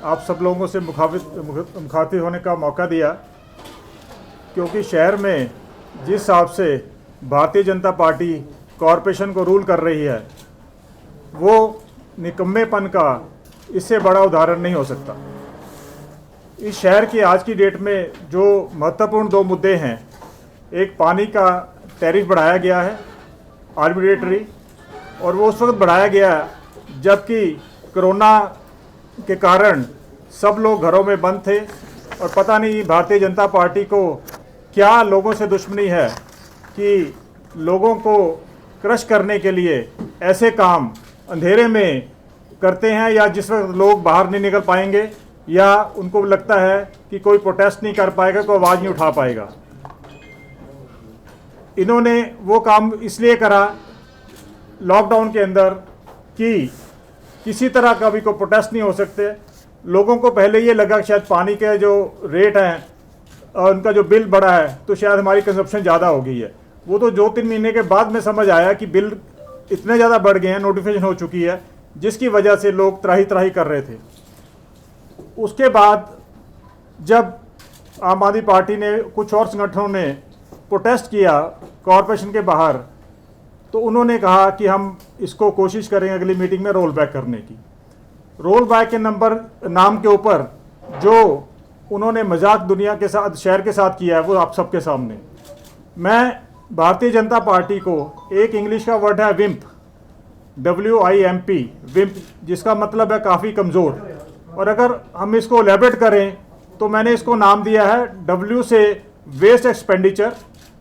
आप सब लोगों से मुखातिब होने का मौका दिया, क्योंकि शहर में जिस हिसाब से भारतीय जनता पार्टी कॉरपोरेशन को रूल कर रही है, वो निकम्मेपन का इससे बड़ा उदाहरण नहीं हो सकता। इस शहर की आज की डेट में जो महत्वपूर्ण दो मुद्दे हैं, एक पानी का टैरिफ बढ़ाया गया है आर्बिट्रेटरी, और वो उस वक्त बढ़ाया गया जबकि कोरोना के कारण सब लोग घरों में बंद थे और पता नहीं भारतीय जनता पार्टी को क्या लोगों से दुश्मनी है कि लोगों को क्रश करने के लिए ऐसे काम अंधेरे में करते हैं, या जिस वक्त लोग बाहर नहीं निकल पाएंगे या उनको लगता है कि कोई प्रोटेस्ट नहीं कर पाएगा, कोई आवाज़ नहीं उठा पाएगा। इन्होंने वो काम इसलिए करा लॉकडाउन के अंदर कि किसी तरह का भी कोई प्रोटेस्ट नहीं हो सकते। लोगों को पहले ये लगा कि शायद पानी के जो रेट हैं और उनका जो बिल बढ़ा है तो शायद हमारी कंजप्शन ज़्यादा हो गई है। वो तो 2-3 महीने के बाद में समझ आया कि बिल इतने ज़्यादा बढ़ गए हैं, नोटिफिकेशन हो चुकी है, जिसकी वजह से लोग त्राही त्राही कर रहे थे। उसके बाद जब आम आदमी पार्टी ने, कुछ और संगठनों ने प्रोटेस्ट किया कॉरपोरेशन के बाहर, तो उन्होंने कहा कि हम इसको कोशिश करेंगे अगली मीटिंग में रोल बैक करने की। रोल बैक के नाम के ऊपर जो उन्होंने मजाक दुनिया के साथ, शहर के साथ किया है, वो आप सबके सामने। मैं भारतीय जनता पार्टी को, एक इंग्लिश का वर्ड है विम्प, WIMP, विम्प, जिसका मतलब है काफ़ी कमज़ोर, और अगर हम इसको एलैबोरेट करें तो मैंने इसको नाम दिया है W से waste expenditure,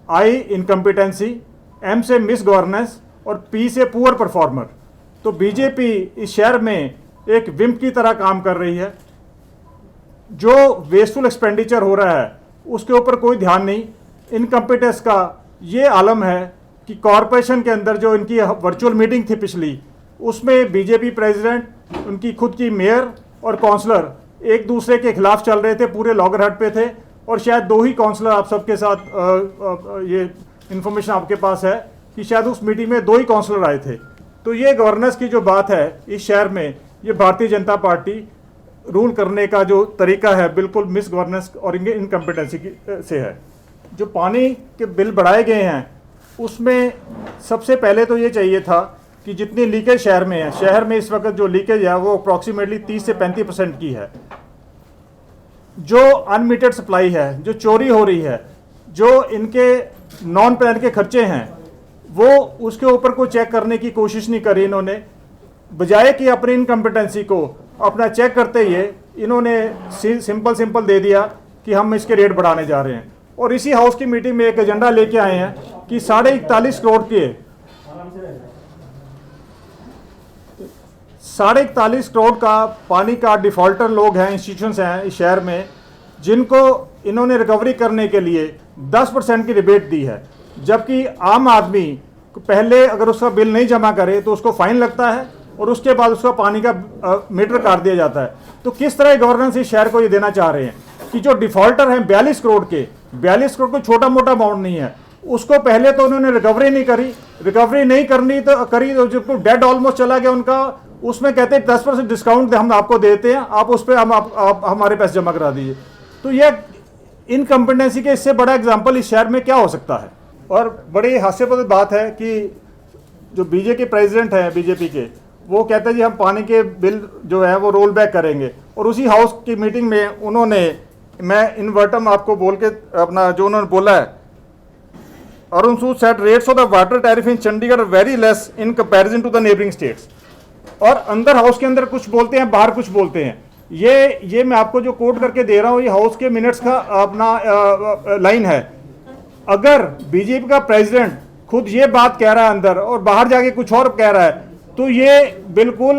I incompetency, M से मिस गवर्नेंस और P से पुअर परफॉर्मर। तो बीजेपी इस शहर में एक विम्प की तरह काम कर रही है। जो वेस्टफुल एक्सपेंडिचर हो रहा है उसके ऊपर कोई ध्यान नहीं। इनकम्पिटेंस का ये आलम है कि कॉरपोरेशन के अंदर जो इनकी वर्चुअल मीटिंग थी पिछली, उसमें बीजेपी प्रेसिडेंट, उनकी खुद की मेयर और काउंसलर एक दूसरे के खिलाफ चल रहे थे, पूरे लॉगरहट पे थे, और शायद 2 ही काउंसलर आप सबके साथ ये इन्फॉर्मेशन आपके पास है कि शायद उस मीटिंग में 2 ही काउंसलर आए थे। तो ये गवर्नेंस की जो बात है इस शहर में, ये भारतीय जनता पार्टी रूल करने का जो तरीका है बिल्कुल मिस गवर्नेंस और इनकम्पिटेंसी से है। जो पानी के बिल बढ़ाए गए हैं उसमें सबसे पहले तो ये चाहिए था कि जितनी लीकेज शहर में है, शहर में इस वक्त जो लीकेज है वो अप्रॉक्सीमेटली 30 से 35% की है। जो अनमीटेड सप्लाई है, जो चोरी हो रही है, जो इनके नॉन पेमेंट के खर्चे हैं, वो उसके ऊपर को चेक करने की कोशिश नहीं करी इन्होंने। बजाय कि अपनी इनकम्पिटेंसी को अपना चेक करते हुए इन्होंने सिंपल दे दिया कि हम इसके रेट बढ़ाने जा रहे हैं। और इसी हाउस की मीटिंग में एक एजेंडा लेके आए हैं कि 41.5 करोड़ के 41.5 करोड़ का पानी का डिफॉल्टर लोग हैं, इंस्टीट्यूशंस हैं इस शहर में, जिनको इन्होंने रिकवरी करने के लिए 10% की रिबेट दी है। जबकि आम आदमी पहले अगर उसका बिल नहीं जमा करे तो उसको फाइन लगता है और उसके बाद उसका पानी का मीटर काट दिया जाता है। तो किस तरह गवर्नेंस इस शहर को ये देना चाह रहे हैं कि जो डिफॉल्टर हैं 42 करोड़ के, 42 करोड़ कोई छोटा मोटा अमाउंट नहीं है, उसको पहले तो उन्होंने रिकवरी नहीं करी, रिकवरी नहीं करनी तो करी तो जो डेड ऑलमोस्ट चला गया उनका, उसमें कहते हैं 10% डिस्काउंट हम आपको देते हैं, आप उस पर आप हमारे पैसे जमा करा दीजिए। तो ये इनकम्पिटेंसी के इससे बड़ा एग्जाम्पल इस शहर में क्या हो सकता है। और बड़ी हास्यास्पद बात है कि जो बीजेपी प्रेसिडेंट हैं बीजेपी के, वो कहते हैं जी हम पानी के बिल जो है वो रोल बैक करेंगे, और उसी हाउस की मीटिंग में उन्होंने, मैं इन वर्टम आपको बोल के अपना जो उन्होंने बोला है, Arun Sood said rates of the water tariff in Chandigarh very less in comparison to the neighbouring states. और अंदर हाउस के अंदर कुछ बोलते हैं, बाहर कुछ बोलते हैं। ये मैं आपको जो कोट करके दे रहा हूँ ये हाउस के मिनट्स का अपना लाइन है। अगर बीजेपी का प्रेसिडेंट खुद ये बात कह रहा है अंदर और बाहर जाके कुछ और कह रहा है, तो ये बिल्कुल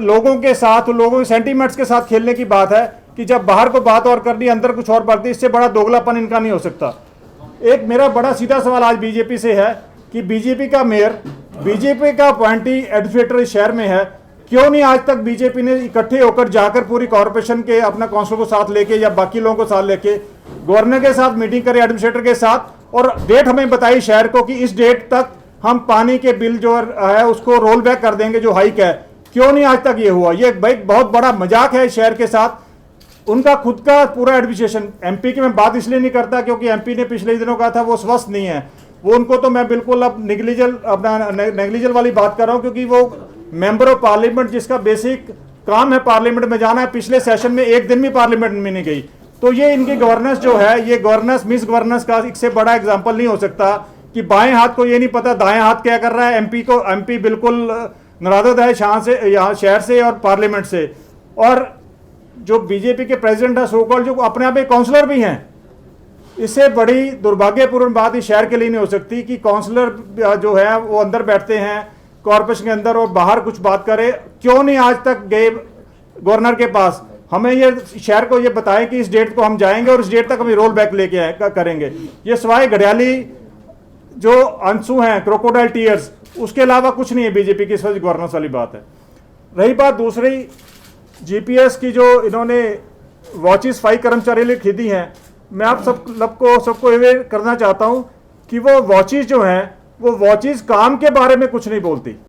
लोगों के साथ, लोगों के सेंटीमेंट्स के साथ खेलने की बात है कि जब बाहर को बात और करनी, अंदर कुछ और बात, इससे बड़ा दोगलापन इनका नहीं हो सकता। एक मेरा बड़ा सीधा सवाल आज बीजेपी से है कि बीजेपी का मेयर, बीजेपी का अपॉइंटी एडमिनिस्ट्रेटर इस शहर में है, क्यों नहीं आज तक बीजेपी ने इकट्ठे होकर जाकर पूरी कॉर्पोरेशन के अपना काउंसिल को साथ लेके या बाकी लोगों को साथ लेके गवर्नर के साथ मीटिंग करे, एडमिनिस्ट्रेटर के साथ, और डेट हमें बताई शहर को कि इस डेट तक हम पानी के बिल जो है उसको रोल बैक कर देंगे, जो हाइक है। क्यों नहीं आज तक ये हुआ? ये भाई बहुत बड़ा मजाक है शहर के साथ। उनका खुद का पूरा एडमिनिस्ट्रेशन, एमपी की मैं बात इसलिए नहीं करता क्योंकि एमपी ने पिछले दिनों कहा था वो स्वस्थ नहीं है, वो उनको तो मैं बिल्कुल अब नेग्लिजल वाली बात कर रहा हूँ, क्योंकि वो मेंबर ऑफ पार्लियामेंट जिसका बेसिक काम है पार्लियामेंट में जाना है, पिछले सेशन में एक दिन भी पार्लियामेंट में नहीं गई। तो ये इनकी गवर्नेंस जो है, ये गवर्नेंस मिस गवर्नेंस का इससे बड़ा एग्जाम्पल नहीं हो सकता कि बाएं हाथ को ये नहीं पता दाएं हाथ क्या कर रहा है। एमपी बिल्कुल नाराज है शहर से और पार्लियामेंट से। और जो बीजेपी के प्रेसिडेंट है सोकॉल, जो अपने आप एक काउंसलर भी हैं, इससे बड़ी दुर्भाग्यपूर्ण बात इस शहर के लिए नहीं हो सकती कि काउंसलर जो है वो अंदर बैठते हैं कॉर्पोरेशन के अंदर और बाहर कुछ बात करे। क्यों नहीं आज तक गए गवर्नर के पास? हमें ये शहर को ये बताएं कि इस डेट को हम जाएंगे और इस डेट तक हम रोल बैक लेके करेंगे। ये सवाए घड़ियाली जो आंसू हैं, क्रोकोडाइल टीयर्स, उसके अलावा कुछ नहीं है बीजेपी की इस वजह गवर्नेंस वाली बात है। रही बात दूसरी जीपीएस की, जो इन्होंने वॉचेस 5 कर्मचारी लिए खरीदी हैं, मैं आप सबको अवेयर करना चाहता हूं कि वो वॉचेस जो हैं वो वॉचेस काम के बारे में कुछ नहीं बोलती।